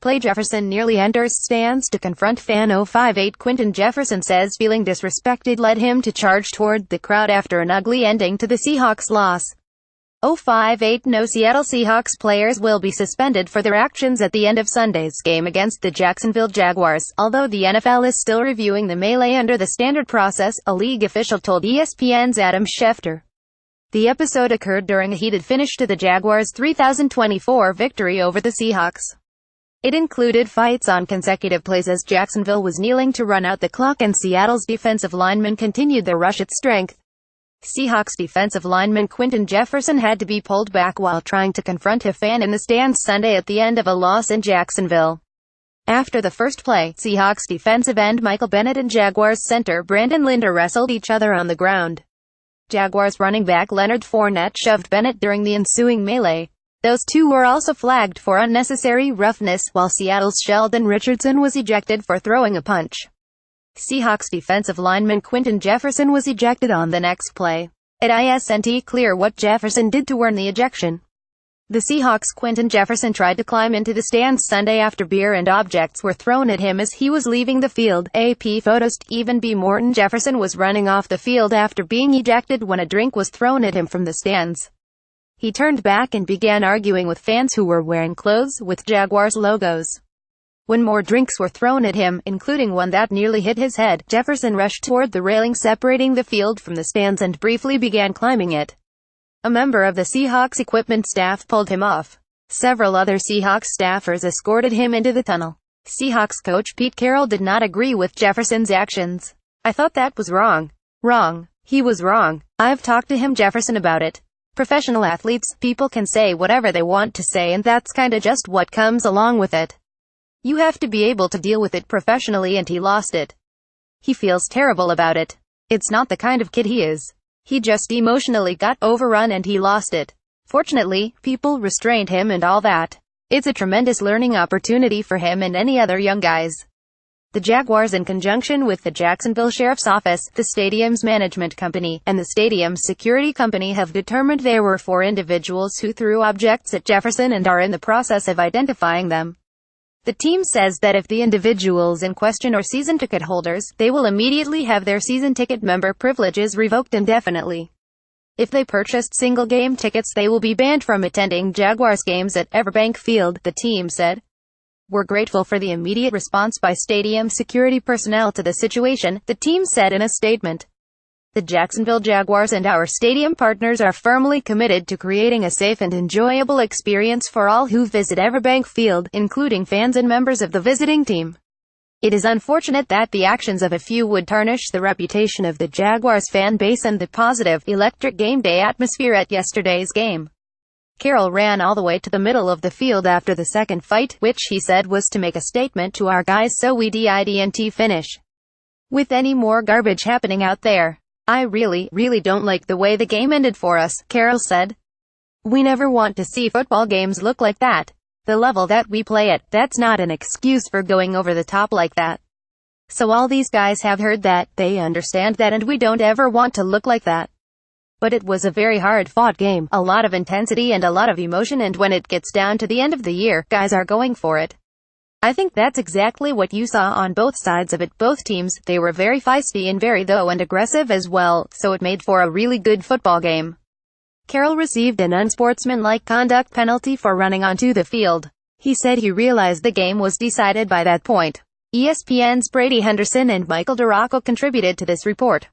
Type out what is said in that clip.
playJefferson nearly enters stands to confront fan 058. Quinton Jefferson says feeling disrespected led him to charge toward the crowd after an ugly ending to the Seahawks loss. 058 No Seattle Seahawks players will be suspended for their actions at the end of Sunday's game against the Jacksonville Jaguars, although the NFL is still reviewing the melee under the standard process, a league official told ESPN's Adam Schefter. The episode occurred during a heated finish to the Jaguars' 2024 victory over the Seahawks. It included fights on consecutive plays as Jacksonville was kneeling to run out the clock and Seattle's defensive linemen continued their rush at strength. Seahawks defensive lineman Quinton Jefferson had to be pulled back while trying to confront a fan in the stands Sunday at the end of a loss in Jacksonville. After the first play, Seahawks defensive end Michael Bennett and Jaguars center Brandon Linder wrestled each other on the ground. Jaguars running back Leonard Fournette shoved Bennett during the ensuing melee. Those two were also flagged for unnecessary roughness, while Seattle's Sheldon Richardson was ejected for throwing a punch. Seahawks defensive lineman Quinton Jefferson was ejected on the next play. It isn't clear what Jefferson did to earn the ejection. The Seahawks' Quinton Jefferson tried to climb into the stands Sunday after beer and objects were thrown at him as he was leaving the field. AP photos. Even B. Morton Jefferson was running off the field after being ejected when a drink was thrown at him from the stands. He turned back and began arguing with fans who were wearing clothes with Jaguars logos. When more drinks were thrown at him, including one that nearly hit his head, Jefferson rushed toward the railing separating the field from the stands and briefly began climbing it. A member of the Seahawks equipment staff pulled him off. Several other Seahawks staffers escorted him into the tunnel. Seahawks coach Pete Carroll did not agree with Jefferson's actions. "I thought that was wrong. Wrong. He was wrong. I've talked to him Jefferson about it. Professional athletes, people can say whatever they want to say and that's kinda just what comes along with it. You have to be able to deal with it professionally and he lost it. He feels terrible about it. It's not the kind of kid he is. He just emotionally got overrun and he lost it. Fortunately, people restrained him and all that. It's a tremendous learning opportunity for him and any other young guys." The Jaguars, in conjunction with the Jacksonville Sheriff's Office, the stadium's management company, and the stadium's security company have determined there were 4 individuals who threw objects at Jefferson and are in the process of identifying them. The team says that if the individuals in question are season ticket holders, they will immediately have their season ticket member privileges revoked indefinitely. If they purchased single-game tickets, they will be banned from attending Jaguars games at Everbank Field, the team said. "We're grateful for the immediate response by stadium security personnel to the situation," the team said in a statement. "The Jacksonville Jaguars and our stadium partners are firmly committed to creating a safe and enjoyable experience for all who visit Everbank Field, including fans and members of the visiting team. It is unfortunate that the actions of a few would tarnish the reputation of the Jaguars fan base and the positive, electric game day atmosphere at yesterday's game." Carroll ran all the way to the middle of the field after the second fight, which he said was to make a statement to our guys so we didn't finish with any more garbage happening out there. "I really don't like the way the game ended for us," Carroll said. "We never want to see football games look like that. The level that we play at, that's not an excuse for going over the top like that. So all these guys have heard that, they understand that, and we don't ever want to look like that. But it was a very hard-fought game, a lot of intensity and a lot of emotion, and when it gets down to the end of the year, guys are going for it. I think that's exactly what you saw on both sides of it. Both teams, they were very feisty and very and aggressive as well, so it made for a really good football game." Carroll received an unsportsmanlike conduct penalty for running onto the field. He said he realized the game was decided by that point. ESPN's Brady Henderson and Michael DeRocco contributed to this report.